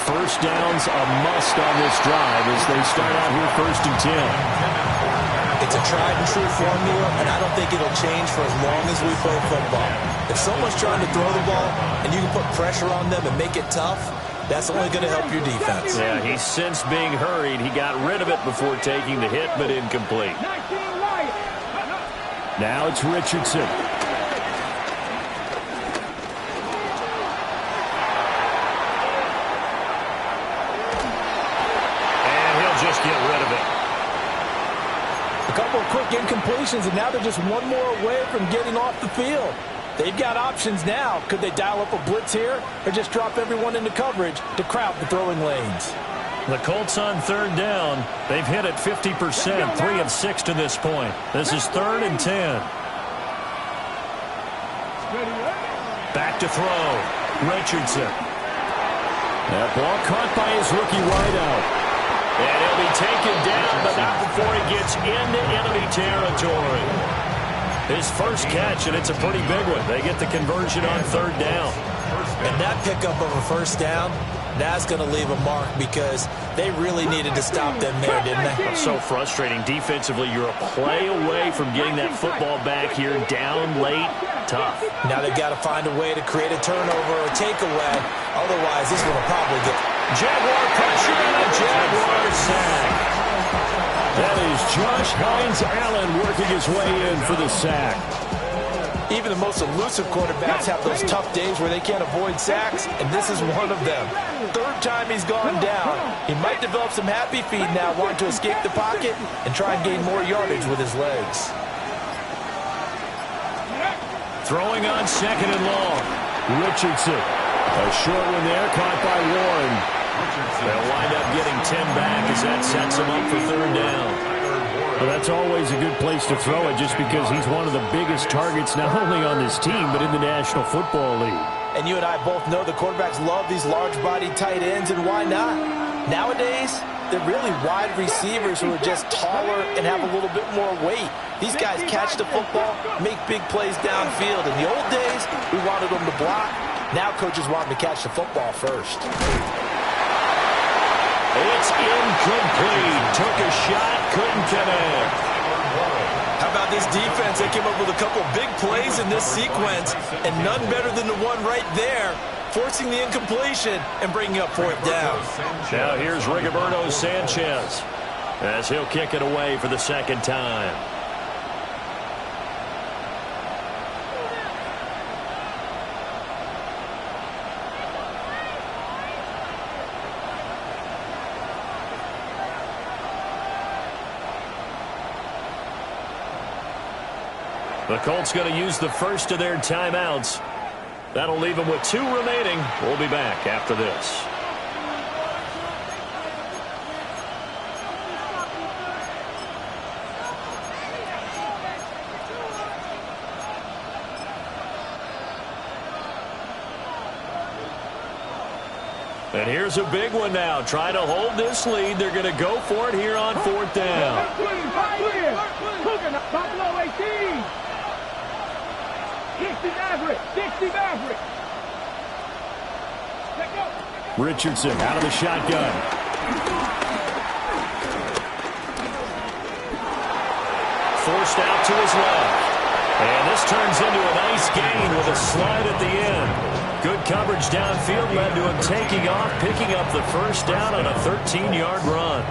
First down's a must on this drive as they start out here 1st and 10. It's a tried and true formula, and I don't think it'll change for as long as we play football. If someone's trying to throw the ball and you can put pressure on them and make it tough, that's only going to help your defense. Yeah, he's since being hurried. He got rid of it before taking the hit, but incomplete. Now it's Richardson. And he'll just get rid of it. A couple of quick incompletions, and now they're just one more away from getting off the field. They've got options now. Could they dial up a blitz here or just drop everyone into coverage to crowd the throwing lanes? The Colts on 3rd down. They've hit it 50%, 3 of 6 to this point. This is 3rd and 10. Back to throw. Richardson. That ball caught by his rookie wideout. And he'll be taken down, but not before he gets into enemy territory. His first catch, and it's a pretty big one. They get the conversion on 3rd down. And that pickup of a first down, that's going to leave a mark because they really needed to stop them there, didn't they? That's so frustrating. Defensively, you're a play away from getting that football back here down late. Tough. Now they've got to find a way to create a turnover or takeaway. Otherwise, this one will probably get... Jaguar pressure and a Jaguar sack. That is Josh Hines-Allen working his way in for the sack. Even the most elusive quarterbacks have those tough days where they can't avoid sacks, and this is one of them. 3rd time he's gone down. He might develop some happy feet now, wanting to escape the pocket and try and gain more yardage with his legs. Throwing on 2nd and long. Richardson. A short one there, caught by Warren. They'll wind up getting 10 back as that sets him up for 3rd down. Well, that's always a good place to throw it just because he's one of the biggest targets not only on this team but in the National Football League. And you and I both know the quarterbacks love these large-bodied tight ends, and why not? Nowadays, they're really wide receivers who are just taller and have a little bit more weight. These guys catch the football, make big plays downfield. In the old days, we wanted them to block. Now coaches want them to catch the football first. It's incomplete. Took a shot, couldn't connect. How about this defense? They came up with a couple big plays in this sequence, and none better than the one right there, forcing the incompletion and bringing up 4th down. Now here's Rigoberto Sanchez as he'll kick it away for the 2nd time. The Colts going to use the first of their timeouts. That'll leave them with 2 remaining. We'll be back after this. And here's a big one now. Trying to hold this lead. They're going to go for it here on 4th down. Buffalo 18. 60 Maverick. Richardson out of the shotgun. Forced out to his left. And this turns into a nice gain with a slide at the end. Good coverage downfield led to him taking off, picking up the first down on a 13-yard run.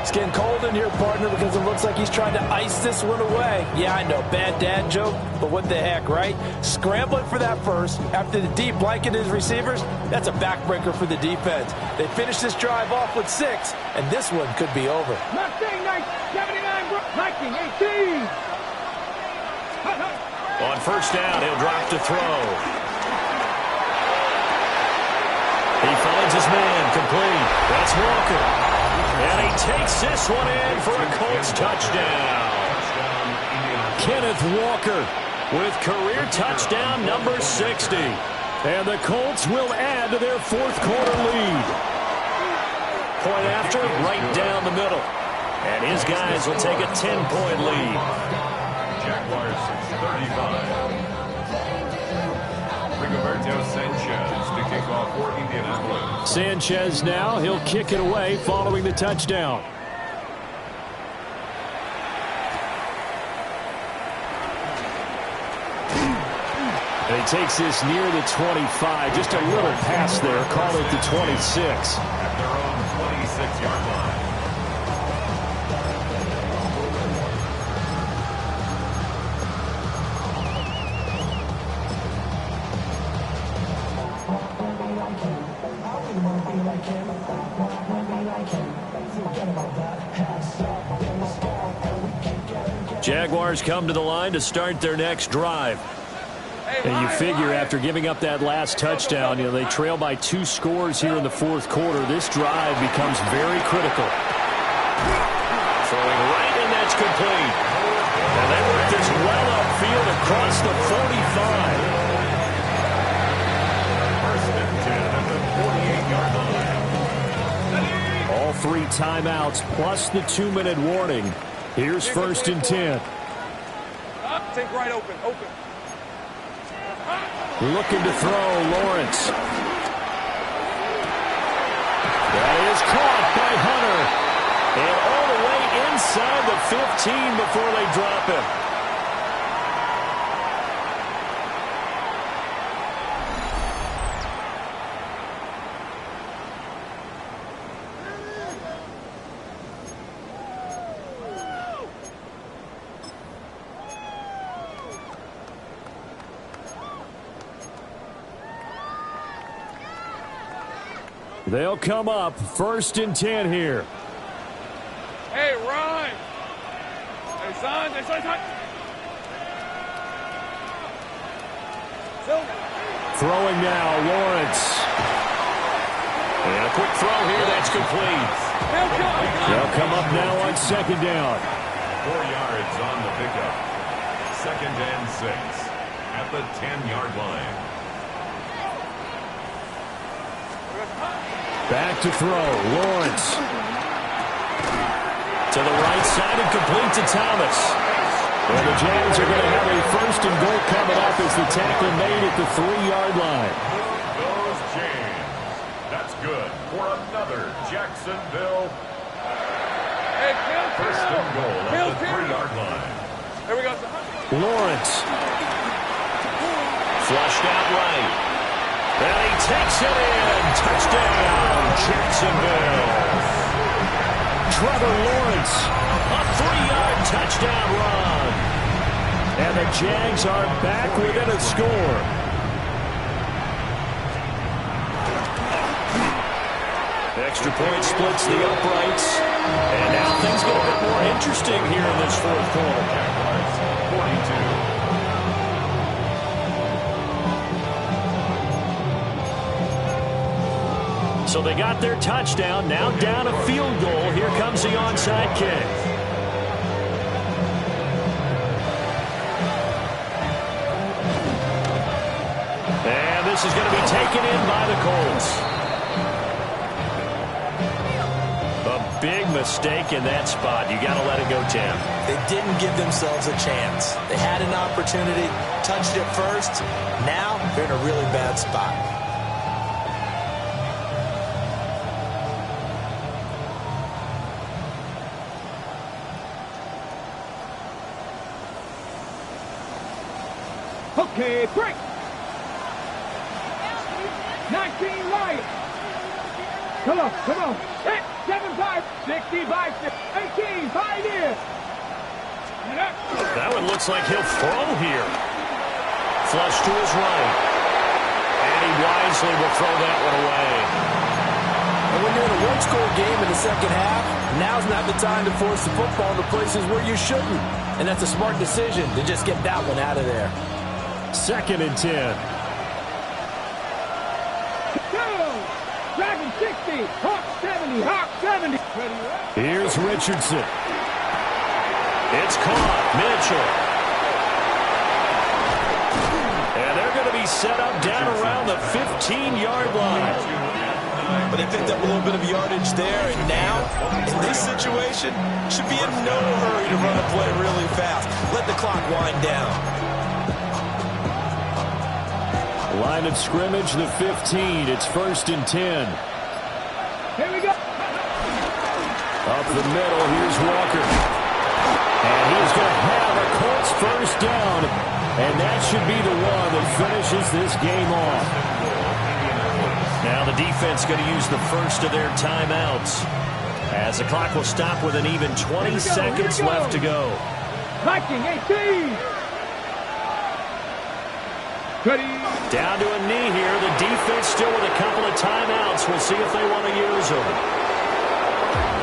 It's getting cold in here, partner, because it looks like he's trying to ice this one away. Yeah, I know, bad dad joke, but what the heck, right? Scrambling for that first after the deep blanket his receivers, that's a backbreaker for the defense. They finish this drive off with 6, and this one could be over. Mustang 79, Viking 18. On first down, he'll drop to throw. He finds his man, complete. That's Walker. And he takes this one in for a Colts touchdown. Kenneth Walker with career touchdown number 60. And the Colts will add to their 4th quarter lead. Point after, right down the middle. And his guys will take a 10-point lead. Jaguars 35. Rigoberto Sanchez to kick off for Indianapolis. Sanchez now, he'll kick it away following the touchdown. And he takes this near the 25, just a little past there, call it the 26. At their own 26-yard line. Jaguars come to the line to start their next drive. And you figure after giving up that last touchdown, they trail by 2 scores here in the fourth quarter. This drive becomes very critical. Throwing right, and that's complete. And they work this well upfield across the 45. First and 10 at the 48-yard line. All 3 timeouts plus the 2-minute warning. Here's first and 10. Take right open. Looking to throw, Lawrence. That is caught by Hunter. And all the way inside the 15 before they drop him. They'll come up first and 10 here. Hey, Ryan. Hey, son. Throwing now, Lawrence. And a quick throw here, that's complete. They'll come up now on second down. 4 yards on the pickup. Second and 6 at the 10-yard line. Back to throw, Lawrence. To the right side and complete to Thomas. And the Jags are going to have a first and goal coming up as the tackle made at the 3-yard line. Goes James. That's good for another Jacksonville. Hey, first and goal at the 3-yard line. There we go. Lawrence. Flushed out right. And he takes it in. Touchdown, Jacksonville. Trevor Lawrence, a 3-yard touchdown run. And the Jags are back within a score. Extra point splits the uprights. And now things get a bit more interesting here in this fourth quarter. 42. So they got their touchdown, now down a field goal. Here comes the onside kick. And this is going to be taken in by the Colts. A big mistake in that spot. You got to let it go, Tim. They didn't give themselves a chance. They had an opportunity, touched it first. Now they're in a really bad spot. Okay, break. 19 Lions. Come on. 6, 7, 5, 65, 18, Pioneer. That one looks like he'll throw here. Flush to his right. And he wisely will throw that one away. And when you're in a one-score game in the second half, now's not the time to force the football to places where you shouldn't. And that's a smart decision to just get that one out of there. Second and 10. Dragon 60, Hawk 70, Hawk 70. Here's Richardson. It's caught. Mitchell. And they're going to be set up down around the 15-yard line. but they picked up a little bit of yardage there, and now, in this situation, should be in no hurry to run a play really fast. Let the clock wind down. Line of scrimmage, the 15. It's 1st and 10. Here we go. Up the middle, here's Walker. And he's going to have a Colts first down. And that should be the one that finishes this game off. Now the defense going to use the first of their timeouts, as the clock will stop with an even 20 seconds left to go. Viking 18. Down to a knee here. The defense still with a couple of timeouts. We'll see if they want to use them.